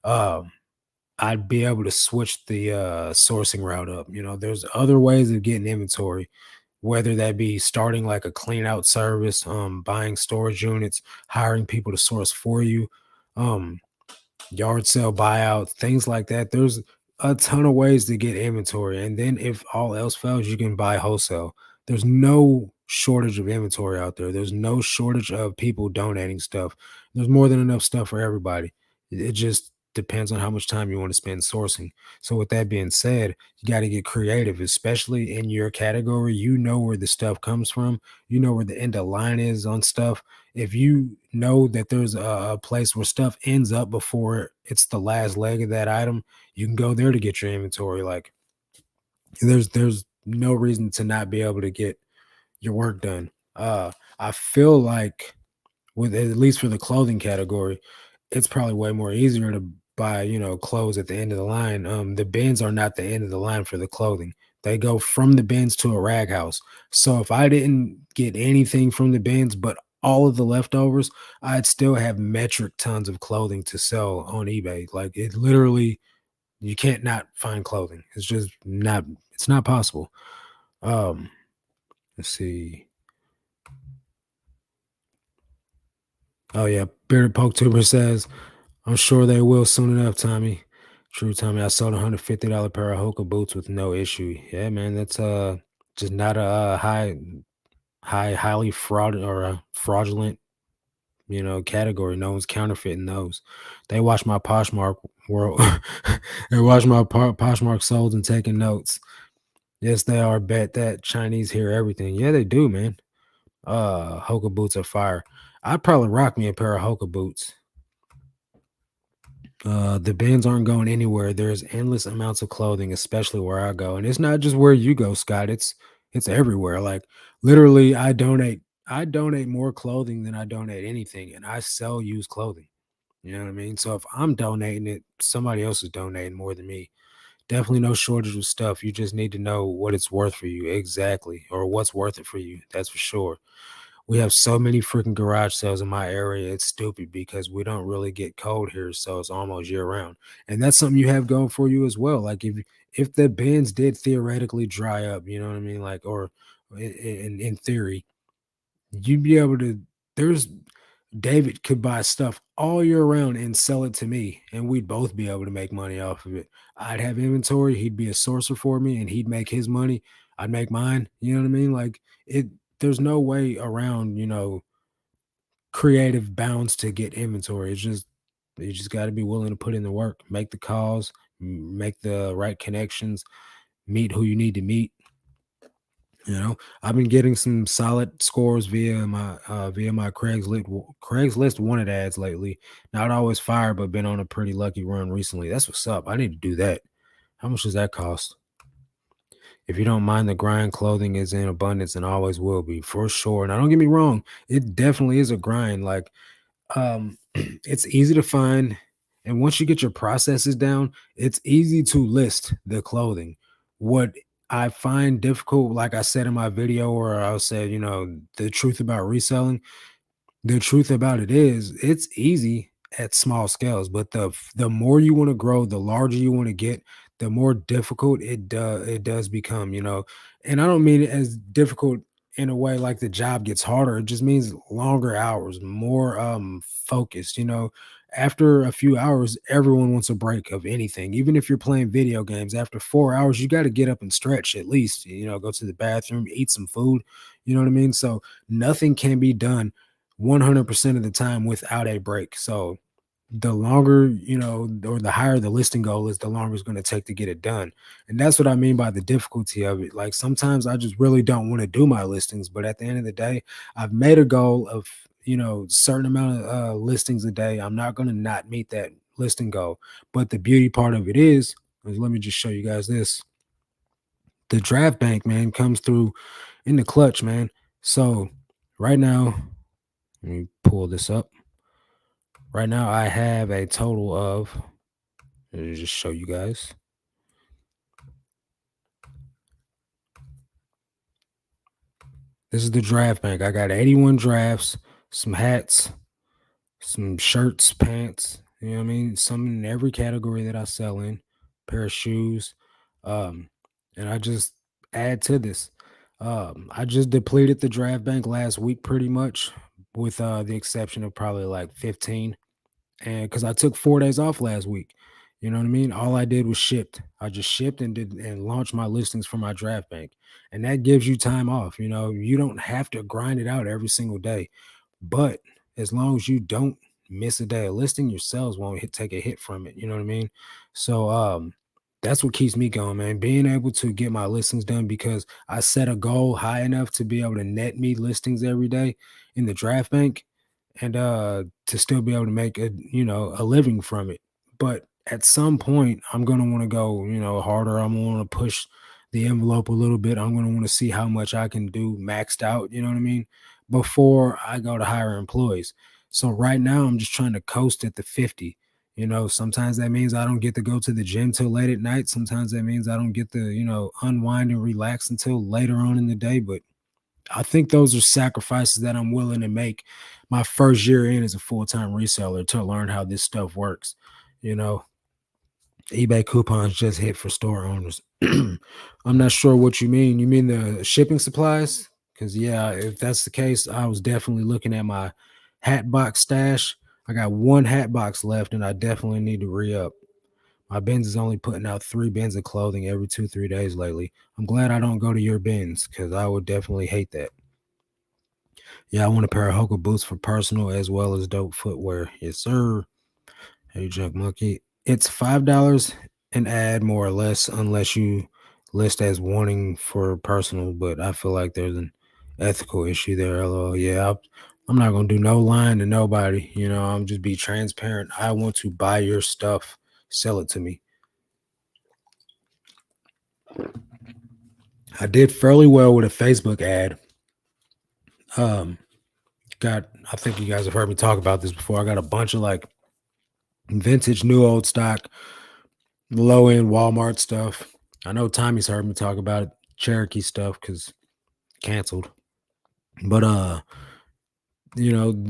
Um, I'd be able to switch the sourcing route up. There's other ways of getting inventory, whether that be starting like a clean out service, buying storage units, hiring people to source for you. Um, Yard sale buyout, things like that. There's a ton of ways to get inventory. And then if all else fails, you can buy wholesale. There's no shortage of inventory out there. There's no shortage of people donating stuff. There's more than enough stuff for everybody. It just depends on how much time you want to spend sourcing. So with that being said, you got to get creative, especially in your category. You know where the stuff comes from. You know where the end of line is on stuff. If you know that there's a place where stuff ends up before it's the last leg of that item, you can go there to get your inventory. Like there's no reason to not be able to get your work done. I feel like with at least for the clothing category, it's probably way more easier to buy, clothes at the end of the line. The bins are not the end of the line for the clothing. They go from the bins to a rag house. So if I didn't get anything from the bins, but all of the leftovers, I'd still have metric tons of clothing to sell on eBay. Like it literally, you can't not find clothing. It's not possible. Um, let's see. Oh yeah, Bearded Poke Tuber says, I'm sure they will soon enough, Tommy. True, Tommy. I sold $150 pair of Hoka boots with no issue. Yeah, man, that's just not a highly fraudulent, category. No one's counterfeiting those. They watch my Poshmark world. They watch my Poshmark souls and taking notes. Yes, they are. Bet that Chinese hear everything. Yeah, they do, man. Hoka boots are fire. I'd probably rock me a pair of Hoka boots. The bins aren't going anywhere. There's endless amounts of clothing, especially where I go. And it's not just where you go, Scott. It's everywhere. Like literally, I donate more clothing than I donate anything, and I sell used clothing. You know what I mean? So if I'm donating it, somebody else is donating more than me. Definitely no shortage of stuff. You just need to know what it's worth for you exactly, or what's worth it for you. That's for sure. We have so many freaking garage sales in my area. It's stupid because we don't really get cold here, so it's almost year round. And that's something you have going for you as well. Like if the bins did theoretically dry up, you know what I mean? Like or in theory, you'd be able to. There's David could buy stuff all year round and sell it to me, and we'd both be able to make money off of it. I'd have inventory, he'd be a sourcer for me, and he'd make his money. I'd make mine. You know what I mean? Like it, there's no way around, creative bounds to get inventory. It's just You just got to be willing to put in the work, make the calls, make the right connections, meet who you need to meet. I've been getting some solid scores via my Craigslist wanted ads lately. Not always fire, but been on a pretty lucky run recently. That's what's up. I need to do that. How much does that cost? If you don't mind the grind, clothing is in abundance and always will be for sure. Now, don't get me wrong, it definitely is a grind. Like, it's easy to find, and once you get your processes down, it's easy to list the clothing. What I find difficult, like I said in my video, or I said, the truth about reselling, the truth about it is it's easy at small scales, but the more you want to grow, the larger you want to get, the more difficult it does become, And I don't mean it as difficult in a way like the job gets harder. It just means longer hours, more focused, After a few hours, everyone wants a break of anything. Even if you're playing video games, after 4 hours, you got to get up and stretch at least, go to the bathroom, eat some food, you know what I mean? So nothing can be done 100% of the time without a break. So the longer, or the higher the listing goal is, the longer it's going to take to get it done. And that's what I mean by the difficulty of it. Like sometimes I just really don't want to do my listings, but at the end of the day, I've made a goal of, certain amount of listings a day. I'm not going to not meet that listing goal. But the beauty part of it is let me just show you guys this. The draft bank, man, comes through in the clutch, man. So right now, let me pull this up. Right now, I have a total of, let me just show you guys. This is the draft bank. I got 81 drafts, some hats, some shirts, pants, you know what I mean? Some in every category that I sell in, pair of shoes. Um, and I just add to this. I just depleted the draft bank last week pretty much, with the exception of probably like 15. And because I took 4 days off last week, you know what I mean? All I did was shipped. I just shipped and did and launched my listings for my draft bank. And that gives you time off. You don't have to grind it out every single day. But as long as you don't miss a day of listing, your sales won't take a hit from it. You know what I mean? So that's what keeps me going, man. Being able to get my listings done because I set a goal high enough to be able to net me listings every day in the draft bank, and to still be able to make a living from it. But at some point I'm going to want to go, harder. I'm going to want to push the envelope a little bit. I'm going to want to see how much I can do maxed out, you know what I mean, before I go to hire employees. So right now I'm just trying to coast at the 50. Sometimes that means I don't get to go to the gym till late at night. Sometimes that means I don't get to, unwind and relax until later on in the day. But I think those are sacrifices that I'm willing to make my first year in as a full-time reseller to learn how this stuff works. You know, eBay coupons just hit for store owners. I'm not sure what you mean. You mean the shipping supplies? Because, yeah, if that's the case, I was definitely looking at my hat box stash. I got one hat box left, and I definitely need to re up. My bins is only putting out 3 bins of clothing every 2-3 days lately. I'm glad I don't go to your bins because I would definitely hate that. Yeah, I want a pair of Hoka boots for personal as well as dope footwear. Yes, sir. Hey, Junk Monkey. It's $5 an ad, more or less, unless you list as wanting for personal. But I feel like there's an ethical issue there. LOL. Yeah, I'm not gonna do no lying to nobody. I'm just be transparent. I want to buy your stuff. Sell it to me. I did fairly well with a Facebook ad. Um, I think you guys have heard me talk about this before. I got a bunch of like vintage, new old stock, low end Walmart stuff. I know Tommy's heard me talk about it, Cherokee stuff because canceled. But you know,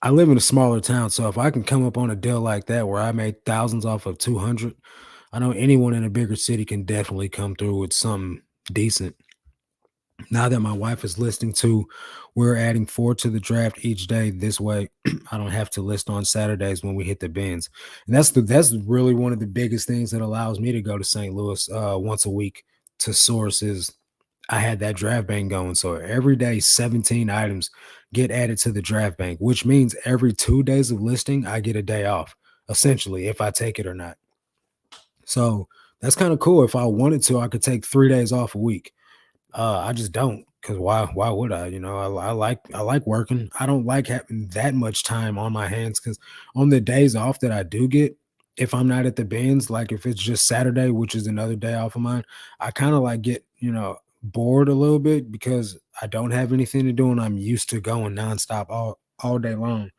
I live in a smaller town, so if I can come up on a deal like that where I made thousands off of 200, I know anyone in a bigger city can definitely come through with something decent. Now that my wife is listing too, we're adding 4 to the draft each day. This way, I don't have to list on Saturdays when we hit the bins. And that's really one of the biggest things that allows me to go to St. Louis once a week to source is I had that draft bank going. So every day, 17 items get added to the draft bank, which means every 2 days of listing, I get a day off, essentially, if I take it or not. So that's kind of cool. If I wanted to, I could take 3 days off a week. I just don't, because why would I? I like working. I don't like having that much time on my hands, because on the days off that I do get, if I'm not at the bins, like if it's just Saturday, which is another day off of mine, I kind of like get, bored a little bit because I don't have anything to do and I'm used to going nonstop all day long.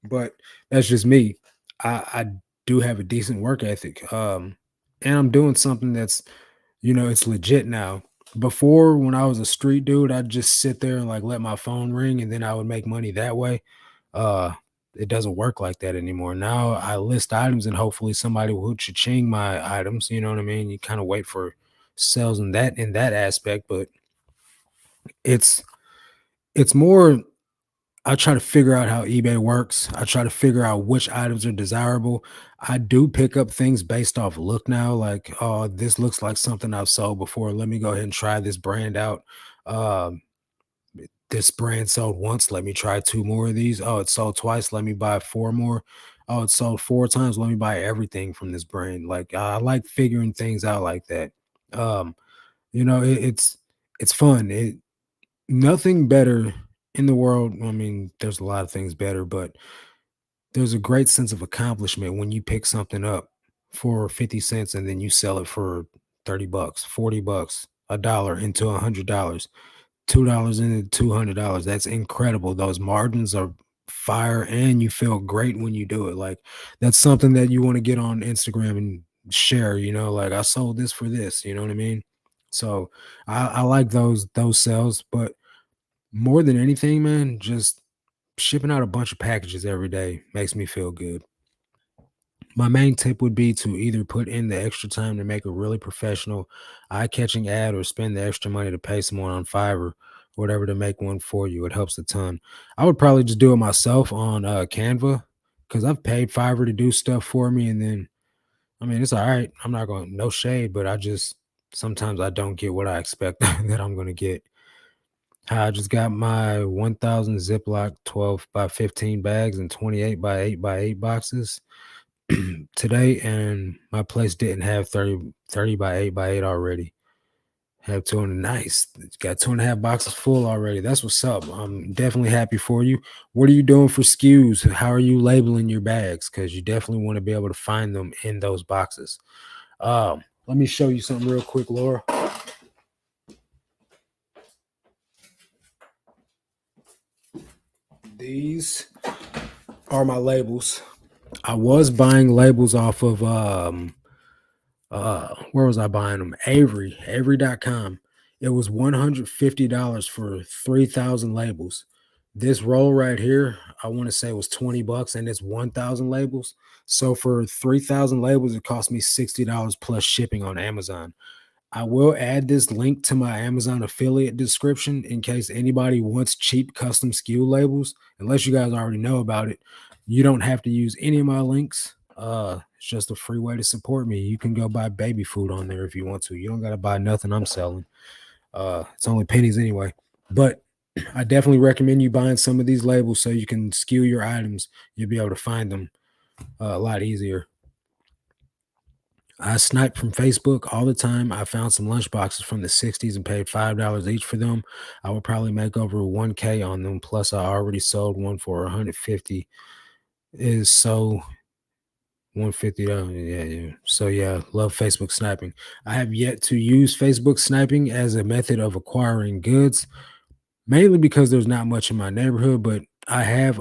But that's just me. I do have a decent work ethic. And I'm doing something that's, it's legit now. Before, when I was a street dude, I'd just sit there and like let my phone ring and then I would make money that way. Uh, it doesn't work like that anymore. Now I list items and hopefully somebody will cha-ching my items. You know what I mean? You kind of wait for sales in that aspect, but it's it's more. I try to figure out how eBay works. I try to figure out which items are desirable. I do pick up things based off look now, like, oh, this looks like something I've sold before. Let me go ahead and try this brand out. Um, this brand sold once. Let me try two more of these. Oh, it sold twice. Let me buy four more. Oh, it sold four times. Let me buy everything from this brand. Like I like figuring things out like that. Um, it's fun. Nothing better in the world. I mean, there's a lot of things better, but there's a great sense of accomplishment when you pick something up for 50 cents and then you sell it for 30 bucks, 40 bucks, a dollar into $100, $2 into $200. That's incredible. Those margins are fire and you feel great when you do it. Like that's something that you want to get on Instagram and share, like I sold this for this, you know what I mean? So I like those sales, but more than anything, man, just shipping out a bunch of packages every day makes me feel good. My main tip would be to either put in the extra time to make a really professional, eye-catching ad or spend the extra money to pay someone on Fiverr or whatever to make one for you. It helps a ton. I would probably just do it myself on Canva because I've paid Fiverr to do stuff for me, and then I mean it's all right. I'm not going no shade, but I just sometimes I don't get what I expect that I'm going to get. I just got my 1,000 Ziploc 12 by 15 bags and 28 by 8 by 8 boxes today, and my place didn't have 30 by 8 by 8 already. Have two and nice. It's got 2.5 boxes full already. That's what's up. I'm definitely happy for you. What are you doing for SKUs? How are you labeling your bags? Because you definitely want to be able to find them in those boxes. Let me show you something real quick, Laura. These are my labels. I was buying labels off of where was I buying them? Avery.com. It was $150 for 3,000 labels. This roll right here, I want to say was 20 bucks and it's 1,000 labels. So for 3,000 labels, it cost me $60 plus shipping on Amazon. I will add this link to my Amazon affiliate description in case anybody wants cheap custom SKU labels. Unless you guys already know about it, you don't have to use any of my links. It's just a free way to support me. You can go buy baby food on there if you want to. You don't got to buy nothing I'm selling. It's only pennies anyway. But I definitely recommend you buying some of these labels so you can SKU your items. You'll be able to find them a lot easier. I snipe from Facebook all the time. I found some lunch boxes from the 60s and paid $5 each for them. I would probably make over 1K on them. Plus, I already sold one for 150. Is so 150. Yeah. So yeah, love Facebook sniping. I have yet to use Facebook sniping as a method of acquiring goods, mainly because there's not much in my neighborhood, but I have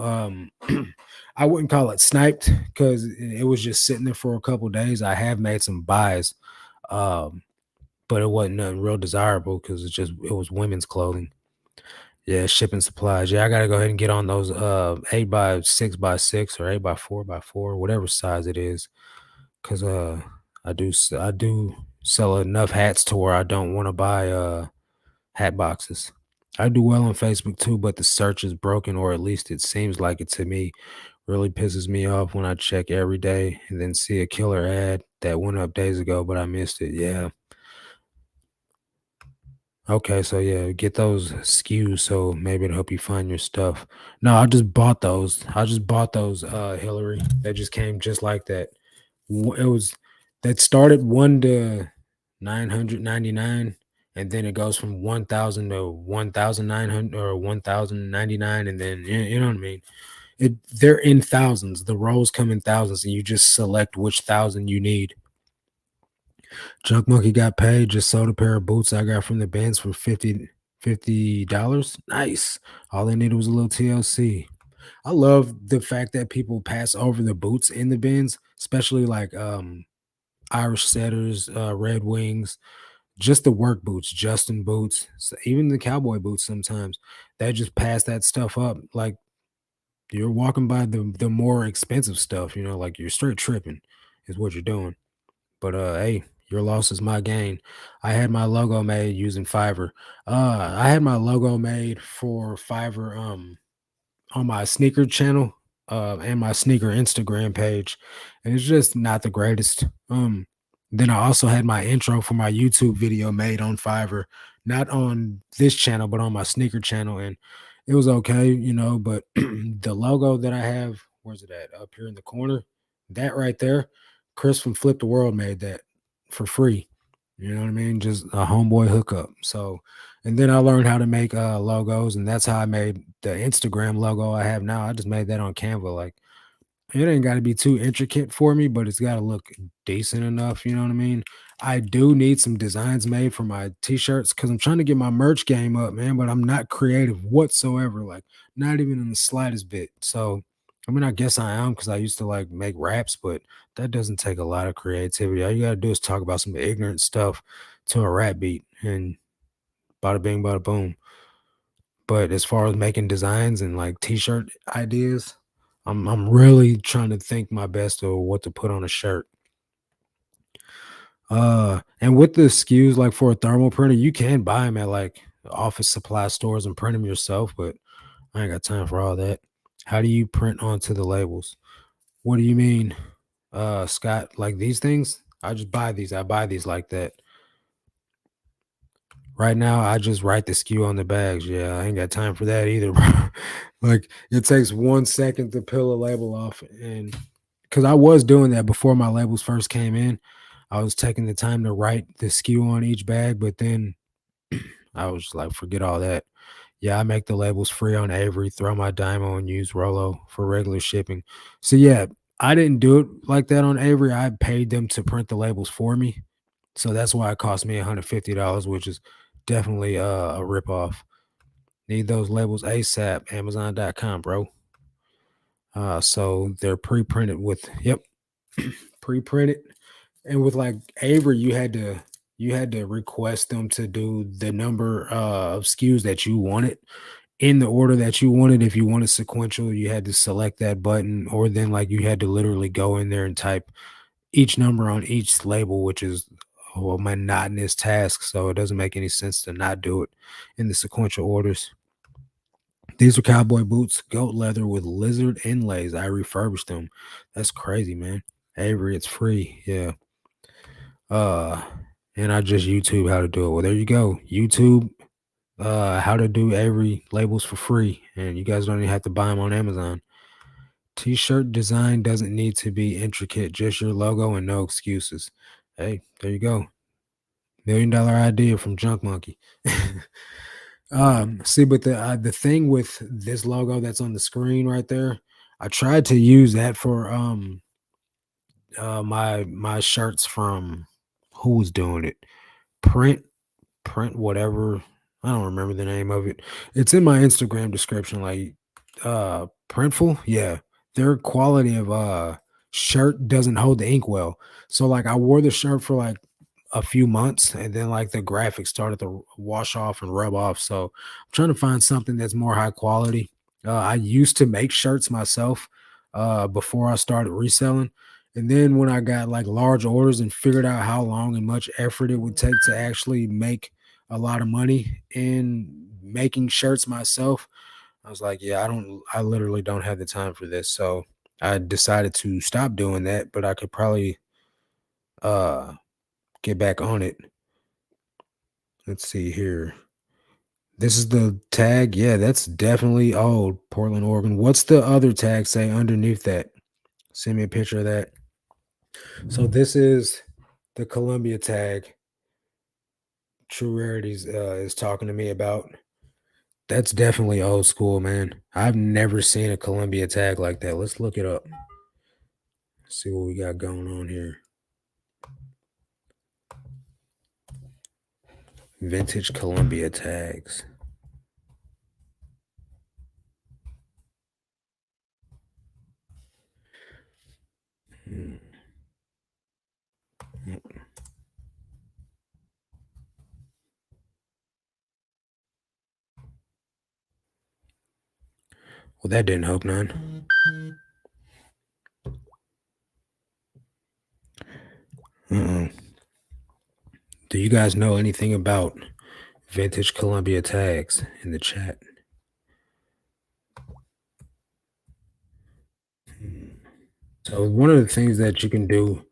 I wouldn't call it sniped because it was just sitting there for a couple days. I have made some buys, um, but it wasn't nothing real desirable because it was women's clothing. Yeah, shipping supplies. Yeah, I gotta go ahead and get on those 8 by 6 by 6 or 8 by 4 by 4, whatever size it is. Cause I do sell enough hats to where I don't want to buy hat boxes. I do well on Facebook too, but the search is broken, or at least it seems like it to me. Really pisses me off when I check every day and then see a killer ad that went up days ago, but I missed it. Yeah. Okay, so yeah, get those SKUs so maybe it'll help you find your stuff. No, I just bought those. I just bought those, Hillary. That just came just like that. It was that started 1 to 999, and then it goes from 1,000 to 1,900 or 1,099, and then you know what I mean. They're in thousands. The rolls come in thousands, and you just select which thousand you need. Junk Monkey got paid, just sold a pair of boots I got from the bands for $50. Nice. All they needed was a little TLC. I love the fact that people pass over the boots in the bins, especially like Irish setters, Red Wings, just the work boots, Justin boots, even the cowboy boots sometimes. They just pass that stuff up like you're walking by the more expensive stuff, like you're straight tripping is what you're doing. But hey, your loss is my gain. I had my logo made using Fiverr. I had my logo made for Fiverr on my sneaker channel and my sneaker Instagram page, and it's just not the greatest. Then I also had my intro for my YouTube video made on Fiverr, not on this channel, but on my sneaker channel, and it was okay, But the logo that I have, where's it at? Up here in the corner, that right there, Chris from Flip the World made that for free. You know what I mean? Just a homeboy hookup. So and then I learned how to make logos, and that's how I made the Instagram logo I have now. I just made that on Canva. Like it ain't got to be too intricate for me, but it's got to look decent enough. You know what I mean? I do need some designs made for my t-shirts because I'm trying to get my merch game up, man. But I'm not creative whatsoever, like not even in the slightest bit. So, I mean, I guess I am because I used to like make raps, but that doesn't take a lot of creativity. All you got to do is talk about some ignorant stuff to a rap beat, and bada bing, bada boom. But as far as making designs and like t-shirt ideas, I'm really trying to think my best of what to put on a shirt. And with the SKUs, like for a thermal printer, you can buy them at like office supply stores and print them yourself, but I ain't got time for all that. How do you print onto the labels? What do you mean, Scott? Like these things? I just buy these. I buy these like that. Right now, I just write the SKU on the bags. Yeah, I ain't got time for that either, bro. Like it takes 1 second to peel a label off, and because I was doing that before my labels first came in, I was taking the time to write the SKU on each bag, but then I was just like, forget all that. Yeah, I make the labels free on Avery, throw my dime on, use Rollo for regular shipping. So yeah, I didn't do it like that on Avery. I paid them to print the labels for me. So that's why it cost me $150, which is definitely a ripoff. Need those labels ASAP, Amazon.com, bro. So they're pre-printed with yep, pre-printed. And with like Avery, you had to request them to do the number of SKUs that you wanted in the order that you wanted. If you wanted sequential, you had to select that button, or then like you had to literally go in there and type each number on each label, which is a monotonous task. So it doesn't make any sense to not do it in the sequential orders. These are cowboy boots, goat leather with lizard inlays. I refurbished them. That's crazy, man. Avery, it's free. Yeah. Uh, and I just YouTube how to do it. Well, there you go. YouTube, how to do Avery labels for free, and you guys don't even have to buy them on Amazon. T-shirt design doesn't need to be intricate, just your logo and no excuses. Hey, there you go. $1 million idea from Junk Monkey. See, but the thing with this logo that's on the screen right there, I tried to use that for my shirts from who was doing it? Print Print whatever. I don't remember the name of it. It's in my Instagram description, like Printful. Yeah. Their quality of shirt doesn't hold the ink well. So like I wore the shirt for like a few months, and then like the graphics started to wash off and rub off. So I'm trying to find something that's more high quality. I used to make shirts myself before I started reselling. And then when I got like large orders and figured out how long and much effort it would take to actually make a lot of money in making shirts myself, I was like, yeah, I literally don't have the time for this. So I decided to stop doing that, but I could probably uh get back on it. Let's see here. This is the tag. Yeah, that's definitely old. Portland, Oregon. What's the other tag say underneath that? Send me a picture of that. So this is the Columbia tag. True Rarities is talking to me about. That's definitely old school, man. I've never seen a Columbia tag like that. Let's look it up. See what we got going on here. Vintage Columbia tags. Hmm. Well, that didn't help none. Uh-uh. Do you guys know anything about vintage Columbia tags in the chat? Hmm. So one of the things that you can do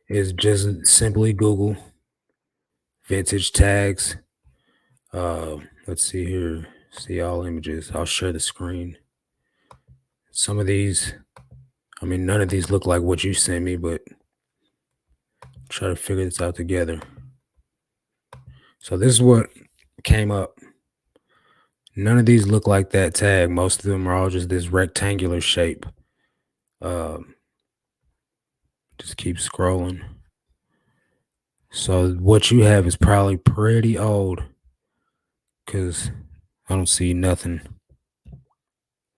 is just simply Google vintage tags. Let's see here. See all images. I'll share the screen. Some of these, I mean, none of these look like what you sent me, but try to figure this out together. So this is what came up. None of these look like that tag. Most of them are all just this rectangular shape. Um, just keep scrolling. So what you have is probably pretty old because I don't see nothing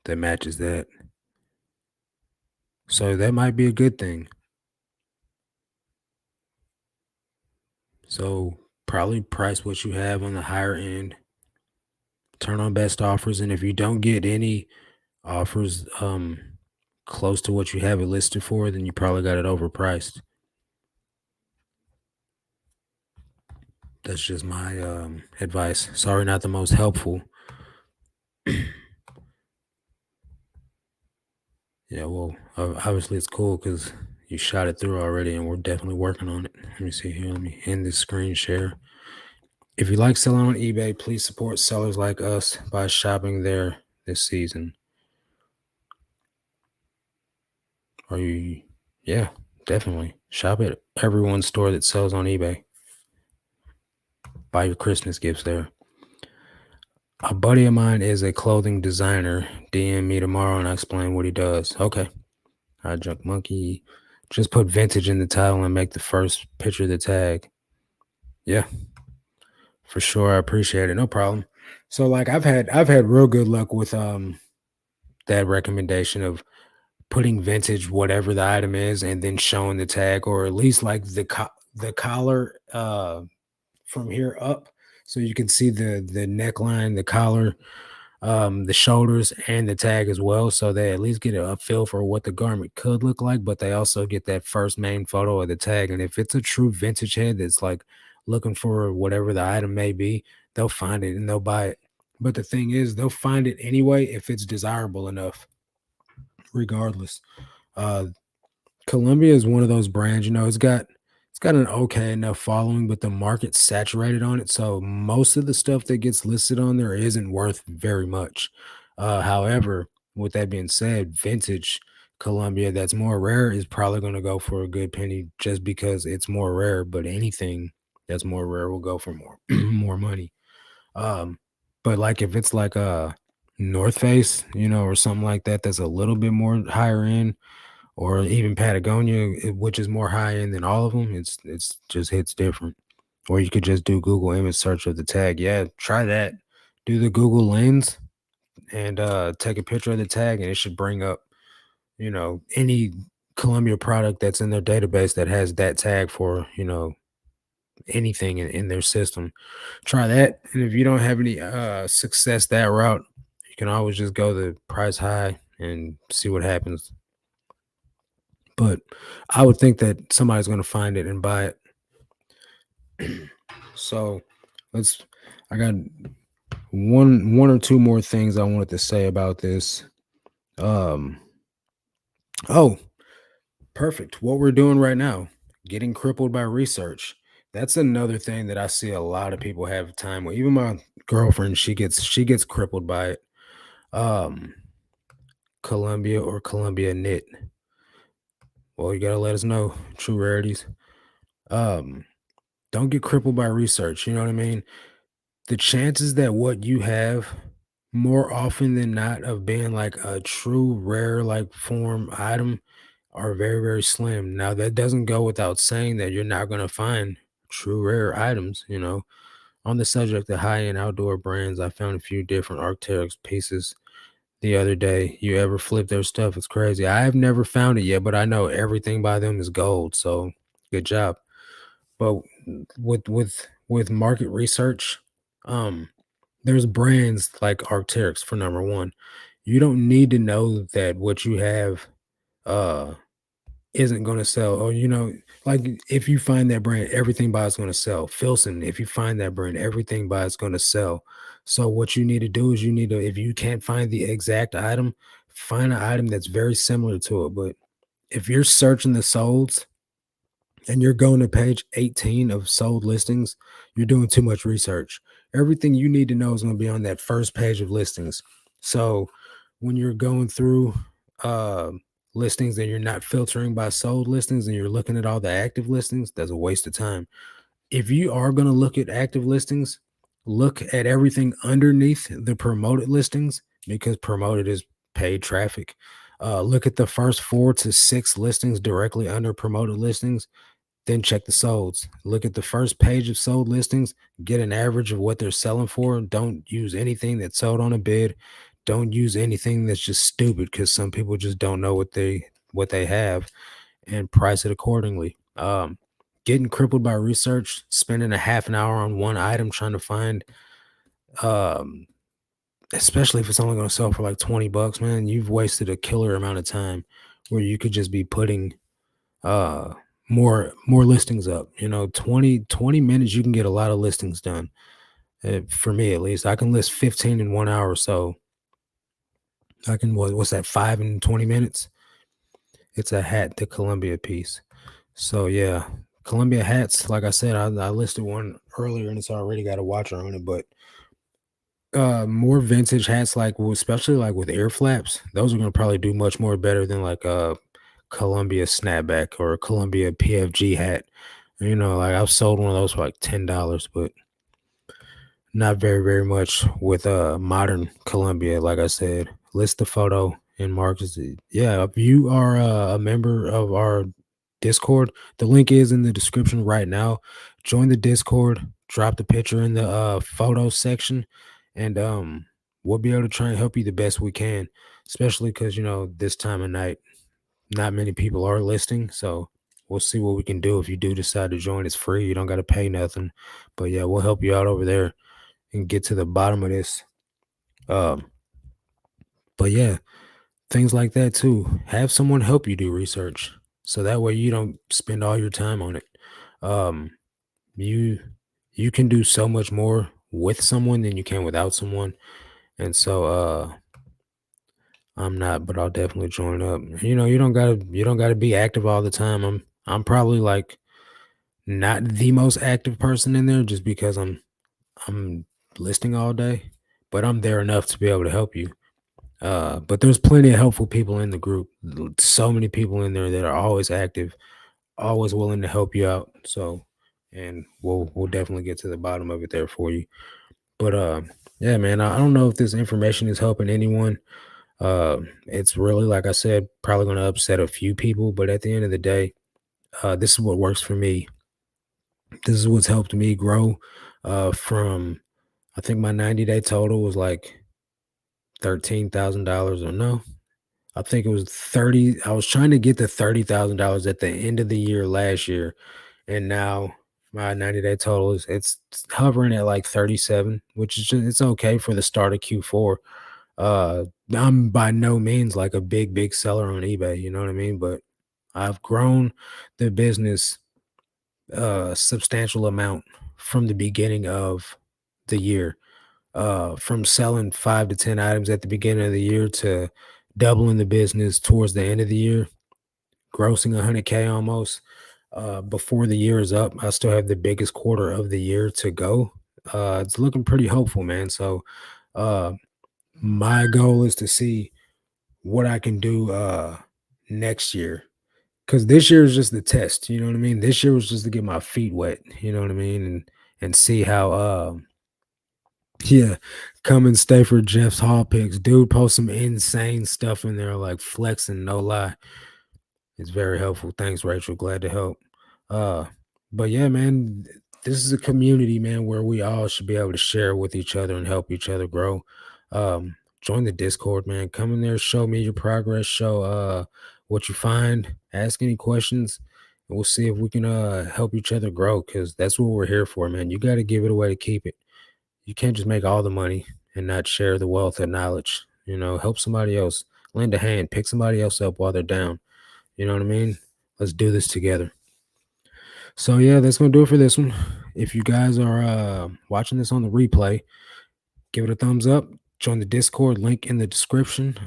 that matches that. So that might be a good thing. So probably price what you have on the higher end. Turn on best offers, and if you don't get any offers close to what you have it listed for, then you probably got it overpriced. That's just my advice. Sorry, not the most helpful. Yeah, well, obviously it's cool because you shot it through already, and we're definitely working on it. Let me see here. Let me end this screen share. If you like selling on eBay, please support sellers like us by shopping there this season. Are you? Yeah, definitely shop at everyone's store that sells on eBay. Buy your Christmas gifts there. A buddy of mine is a clothing designer. DM me tomorrow and I explain what he does. Okay. All right, Junk Monkey. Just put vintage in the title and make the first picture the tag. Yeah, for sure. I appreciate it. No problem. So like I've had real good luck with that recommendation of putting vintage whatever the item is and then showing the tag or at least like the collar from here up so you can see the neckline, the collar, the shoulders and the tag as well. So they at least get a feel for what the garment could look like, but they also get that first main photo of the tag. And if it's a true vintage head that's like looking for whatever the item may be, they'll find it and they'll buy it. But the thing is, they'll find it anyway if it's desirable enough, regardless. Uh, Columbia is one of those brands, it's got an okay enough following, but the market's saturated on it. So most of the stuff that gets listed on there isn't worth very much. However, with that being said, vintage Columbia that's more rare is probably going to go for a good penny just because it's more rare. But anything that's more rare will go for more more money. Um, but like if it's like a North Face, or something like that, that's a little bit more higher end or even Patagonia, which is more high end than all of them. It's just hits different. Or you could just do Google image search of the tag. Yeah, try that. Do the Google Lens and take a picture of the tag, and it should bring up, any Columbia product that's in their database that has that tag for, anything in their system. Try that. And if you don't have any success that route, you can always just go the price high and see what happens. But I would think that somebody's going to find it and buy it. So let's. I got one or two more things I wanted to say about this. Um. Oh, perfect. What we're doing right now, getting crippled by research. That's another thing that I see a lot of people have time with. Even my girlfriend, she gets crippled by it. Um, Columbia or Columbia knit. Well, you gotta let us know true rarities. Um, don't get crippled by research. You know what I mean? The chances that what you have more often than not of being like a true rare like form item are very, very slim. Now that doesn't go without saying that you're not gonna find true rare items, you know. On the subject of high-end outdoor brands, I found a few different Arc'teryx pieces the other day. You ever flip their stuff? It's crazy. I have never found it yet, but I know everything by them is gold. So good job. But with market research, um, there's brands like Arc'teryx for number one. You don't need to know that what you have uh isn't gonna sell, or like if you find that brand, everything by it's gonna sell. Filson, if you find that brand, everything by it's gonna sell. So what you need to do is you need to, if you can't find the exact item, find an item that's very similar to it. But if you're searching the solds and you're going to page 18 of sold listings, you're doing too much research. Everything you need to know is going to be on that first page of listings. So when you're going through uh, listings and you're not filtering by sold listings and you're looking at all the active listings, that's a waste of time. If you are going to look at active listings, look at everything underneath the promoted listings because promoted is paid traffic. Look at the first 4 to 6 listings directly under promoted listings, then check the solds. Look at the first page of sold listings, get an average of what they're selling for. Don't use anything that's sold on a bid. Don't use anything that's just stupid because some people just don't know what they have, and price it accordingly. Getting crippled by research, spending a half an hour on one item trying to find, um, especially if it's only going to sell for like 20 bucks, man, you've wasted a killer amount of time where you could just be putting uh more listings up. 20 minutes you can get a lot of listings done. For me at least, I can list 15 in 1 hour. So I can, what's that, 5 in 20 minutes? It's a hat, the Columbia piece. So yeah, Columbia hats, like I said, I listed one earlier and it's already got a watcher on it. But more vintage hats, like especially like with air flaps, those are going to probably do much more better than like a Columbia snapback or a Columbia PFG hat. Like I've sold one of those for like $10, but not very, very much with modern Columbia. Like I said, list the photo and Marcus. Yeah, if you are a member of our Discord, the link is in the description right now. Join the Discord, drop the picture in the photo section, and we'll be able to try and help you the best we can, especially because this time of night not many people are listing. So we'll see what we can do. If you do decide to join, it's free. You don't got to pay nothing. But yeah, we'll help you out over there and get to the bottom of this. Um, but yeah, things like that too. Have someone help you do research. So that way you don't spend all your time on it. Um, you you can do so much more with someone than you can without someone. And so I'm not, but I'll definitely join up. You don't gotta be active all the time. I'm probably like not the most active person in there just because I'm listing all day, but I'm there enough to be able to help you. But there's plenty of helpful people in the group. So many people in there that are always active, always willing to help you out. So, and we'll definitely get to the bottom of it there for you. But yeah, man, I don't know if this information is helping anyone. It's really, like I said, probably going to upset a few people, but at the end of the day, this is what works for me. This is what's helped me grow. From, I think my 90-day total was like $13,000, or no, I think it was 30. I was trying to get to $30,000 at the end of the year last year, and now my 90-day total is it's hovering at like 37, which is just, it's okay for the start of Q4. I'm by no means like a big seller on eBay, you know what I mean? But I've grown the business substantial amount from the beginning of the year, from selling 5 to 10 items at the beginning of the year to doubling the business towards the end of the year, grossing 100K almost. before the year is up. I still have the biggest quarter of the year to go. It's looking pretty hopeful, man. So, uh, my goal is to see what I can do next year. Cause this year is just the test, you know what I mean? This year was just to get my feet wet, you know what I mean? And see how yeah, come and stay for Jeff's Hall picks. Dude post some insane stuff in there, like flexing, no lie. It's very helpful. Thanks, Rachel. Glad to help. Uh, but yeah, man, this is a community, man, where we all should be able to share with each other and help each other grow. Join the Discord, man. Come in there, show me your progress, show what you find, ask any questions, and we'll see if we can help each other grow, because that's what we're here for, man. You got to give it away to keep it. You can't just make all the money and not share the wealth and knowledge. You know, help somebody else, lend a hand, pick somebody else up while they're down. You know what I mean? Let's do this together. So yeah, that's gonna do it for this one. If you guys are watching this on the replay, give it a thumbs up. Join the Discord, link in the description.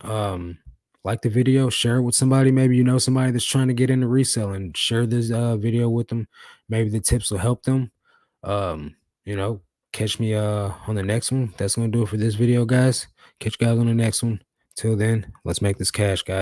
Like the video, share it with somebody. Maybe you know somebody that's trying to get into reselling. Share this video with them. Maybe the tips will help them. Um, you know, catch me on the next one. That's gonna do it for this video, guys. Catch you guys on the next one. Till then, let's make this cash, guys.